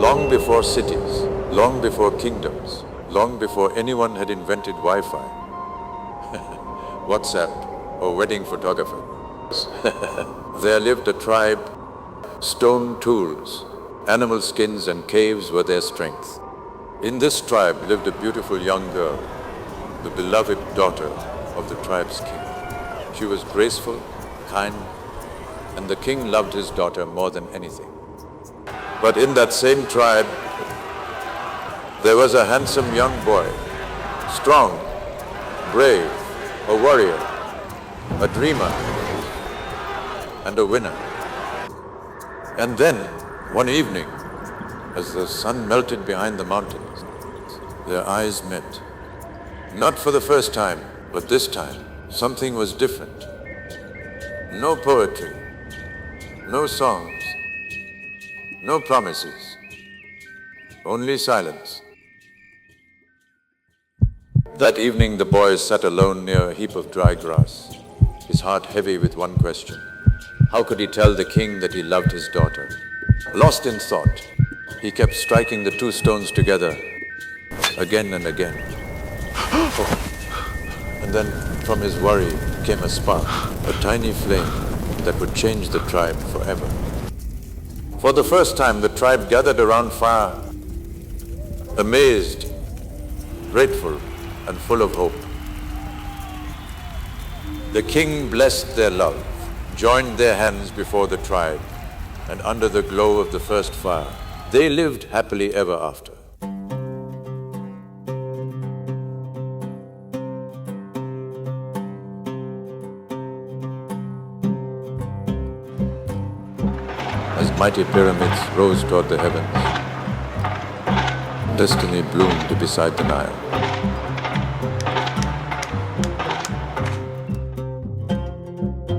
Long before cities, long before kingdoms, long before anyone had invented Wi-Fi, WhatsApp or wedding photographers, there lived a tribe. Stone tools, animal skins and caves were their strength. In this tribe lived a beautiful young girl, the beloved daughter of the tribe's king. She was graceful, kind, and the king loved his daughter more than anything. But in that same tribe, there was a handsome young boy, strong, brave, a warrior, a dreamer, and a winner. And then, one evening, as the sun melted behind the mountains, their eyes met. Not for the first time, but this time, something was different. No poetry, no songs, no promises, only silence. That evening the boy sat alone near a heap of dry grass, his heart heavy with one question. How could he tell the king that he loved his daughter? Lost in thought, he kept striking the two stones together again and again. And then from his worry came a spark, a tiny flame that would change the tribe forever. For the first time, the tribe gathered around fire, amazed, grateful, and full of hope. The king blessed their love, joined their hands before the tribe, and under the glow of the first fire, they lived happily ever after. As mighty pyramids rose toward the heavens, destiny bloomed beside the Nile.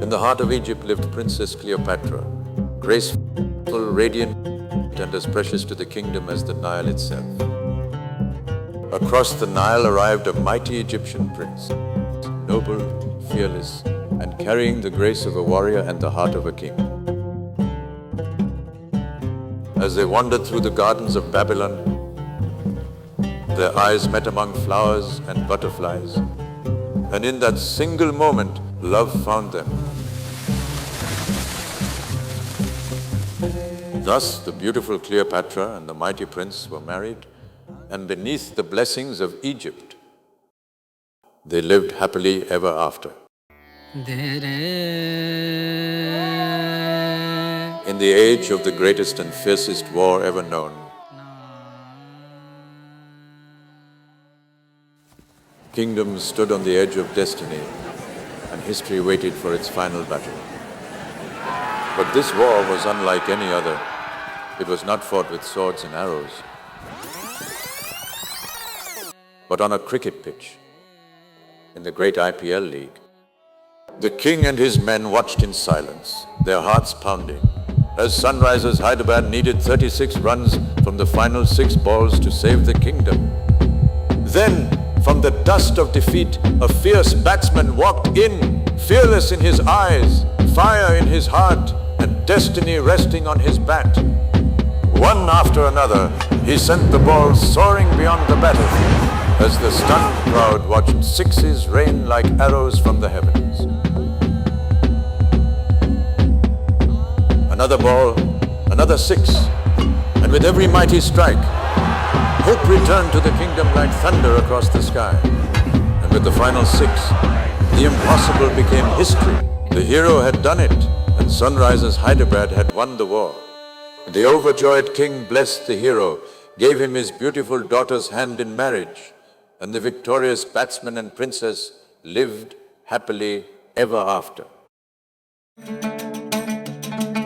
In the heart of Egypt lived Princess Cleopatra, graceful, radiant, and as precious to the kingdom as the Nile itself. Across the Nile arrived a mighty Egyptian prince, noble, fearless, and carrying the grace of a warrior and the heart of a king. As they wandered through the gardens of Babylon, their eyes met among flowers and butterflies, and in that single moment, love found them. Thus, the beautiful Cleopatra and the mighty prince were married, and beneath the blessings of Egypt, they lived happily ever after. In the age of the greatest and fiercest war ever known, kingdoms stood on the edge of destiny, and history waited for its final battle. But this war was unlike any other. It was not fought with swords and arrows, but on a cricket pitch in the great IPL league. The king and his men watched in silence, their hearts pounding, as Sunrisers Hyderabad needed 36 runs from the final 6 balls to save the kingdom. Then, from the dust of defeat, a fierce batsman walked in, fearless in his eyes, fire in his heart, and destiny resting on his bat. One after another, he sent the ball soaring beyond the battlefield as the stunned crowd watched sixes rain like arrows from the heavens. Another ball, another 6, and with every mighty strike, hope returned to the kingdom like thunder across the sky. And with the final 6, the impossible became history. The hero had done it, and Sunrisers Hyderabad had won the war. The overjoyed king blessed the hero, gave him his beautiful daughter's hand in marriage, and the victorious batsman and princess lived happily ever after.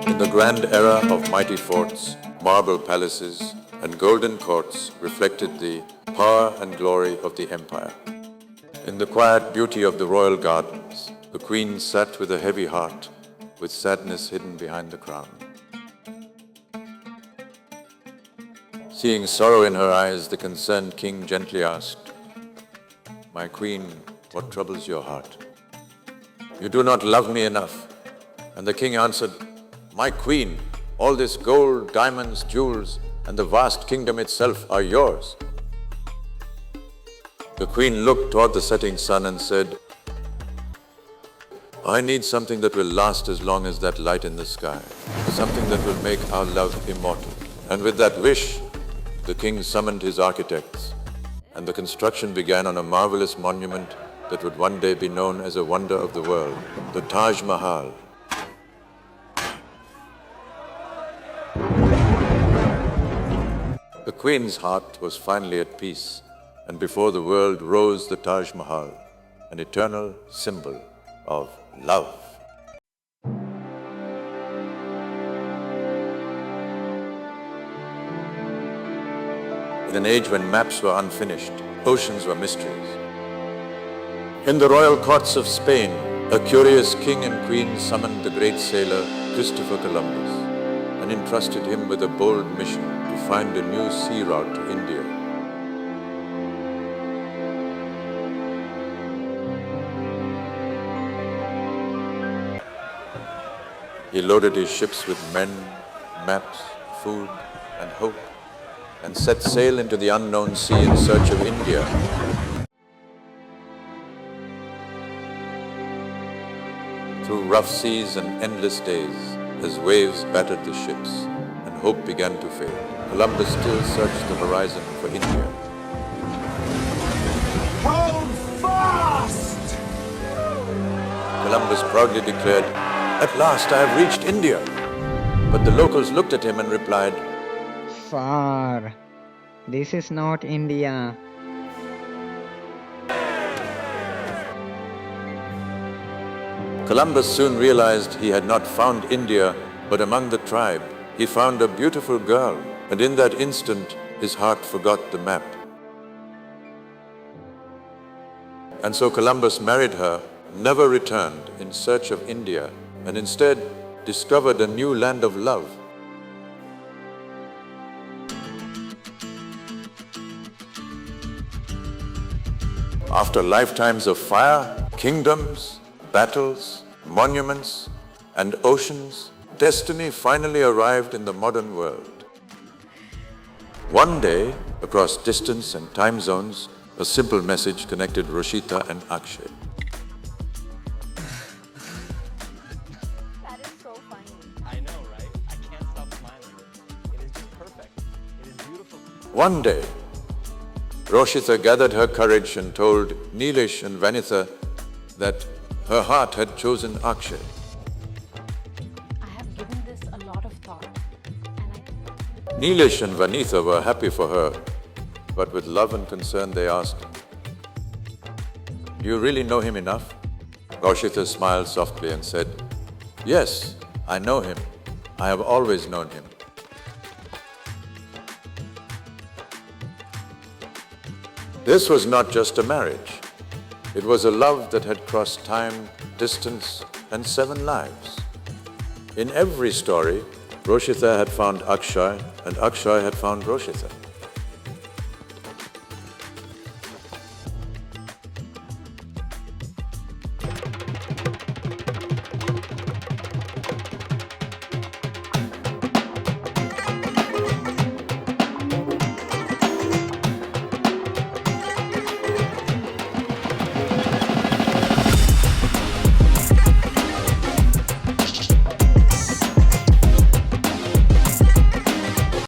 In the grand era of mighty forts, marble palaces, and golden courts reflected the power and glory of the empire. In the quiet beauty of the royal gardens, the queen sat with a heavy heart, with sadness hidden behind the crown. Seeing sorrow in her eyes, the concerned king gently asked, "My queen, what troubles your heart? You do not love me enough." And the king answered, "My queen, all this gold, diamonds, jewels, and the vast kingdom itself are yours. The queen looked toward the setting sun and said, I need something that will last as long as that light in the sky, something that will make our love immortal. And with that wish, the king summoned his architects, and the construction began on a marvelous monument that would one day be known as a wonder of the world, the Taj Mahal. The queen's heart was finally at peace, and before the world rose the Taj Mahal, an eternal symbol of love. In an age when maps were unfinished, oceans were mysteries. In the royal courts of Spain, a curious king and queen summoned the great sailor Christopher Columbus and entrusted him with a bold mission to find a new sea route to India. He loaded his ships with men, maps, food, and hope, and set sail into the unknown sea in search of India. Through rough seas and endless days, as waves battered the ships and hope began to fade, Columbus still searched the horizon for India. Hold fast! Columbus proudly declared, At last I have reached India. But the locals looked at him and replied, Far. This is not India. Columbus soon realized he had not found India, but among the tribe, he found a beautiful girl, and in that instant, his heart forgot the map. And so Columbus married her, never returned in search of India, and instead discovered a new land of love. After lifetimes of fire, kingdoms, battles, monuments, and oceans, destiny finally arrived in the modern world. One day, across distance and time zones, a simple message connected Roshitha and Akshay. That is so funny. I know, right? I can't stop smiling. It is just perfect. It is beautiful. One day, Roshitha gathered her courage and told Nilesh and Vanitha that her heart had chosen Akshay. I have given this a lot of thought, and Nilesh and Vanitha were happy for her, but with love and concern they asked, Do you really know him enough? Roshitha smiled softly and said, Yes, I know him. I have always known him. This was not just a marriage. It was a love that had crossed time, distance, and 7 lives. In every story, Roshitha had found Akshay, and Akshay had found Roshitha.